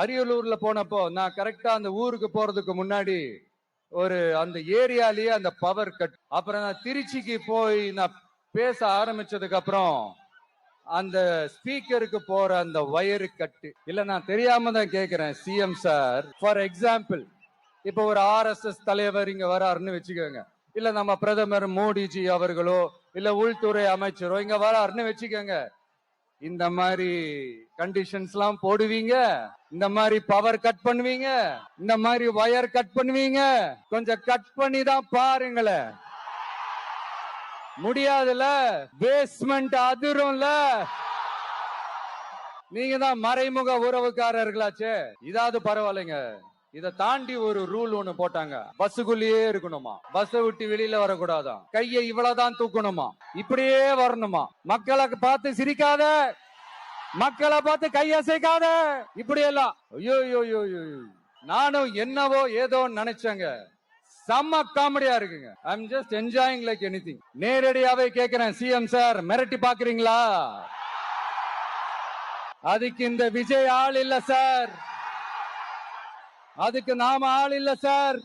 அரியலூர்ல போனப்போ நான் கரெக்டா அந்த ஊருக்கு போறதுக்கு முன்னாடி அந்த ஏரியாலேயே அந்த பவர் கட். அப்புறம் நான் திருச்சிக்கு போய் நான் பேச ஆரம்பிச்சதுக்கு அப்புறம் அந்த ஸ்பீக்கருக்கு போற அந்த வயரு கட்டு இல்ல. நான் தெரியாம தான் கேக்குறேன் சிஎம் சார். ஃபார் எக்ஸாம்பிள், இப்ப ஒரு RSS தலைவர் இங்க வராருன்னு வச்சுக்கோங்க, இல்ல நம்ம பிரதமர் மோடிஜி அவர்களோ இல்ல உள்துறை அமைச்சரோ இங்க வராருன்னு வச்சுக்கோங்க. இந்த மாதிரி கண்டிஷன்ஸ் எல்லாம் போடுவீங்க, இந்த மாதிரி பவர் கட் பண்ணுவீங்க, இந்த மாதிரி வயர் கட் பண்ணுவீங்க. கொஞ்சம் கட் பண்ணி தான் பாருங்களேன். முடியாதுல, பேஸ்மெண்ட் அதிரும்ல. நீங்க தான் மறைமுக உறவுக்காரர்களாச்சே. இதாவது பரவாயில்லைங்க. இதை தாண்டி ஒரு ரூல் ஒண்ணு போட்டாங்க, பஸ்ஸுக்குள்ளேயே இருக்கணுமா, பஸ் விட்டு வெளியில வரக்கூடாதான், கையை இவ்வளவுதான் தூக்கணுமா, இப்படியே வரணுமா, மக்களை பார்த்து சிரிக்காத, மக்களை பார்த்து கையசைக்காத, இப்படி எல்லாம். ஐயோ, நானும் என்னவோ ஏதோ நினைச்சேங்க. செம்ம காமெடியா இருக்குங்க. I am just enjoying like anything. நேரடியாவே கேக்குறேன் சிஎம் சார், மிரட்டி பாக்குறீங்களா? அதுக்கு இந்த விஜய் ஆள் இல்ல சார், அதுக்கு நாம ஆள் இல்ல சார்.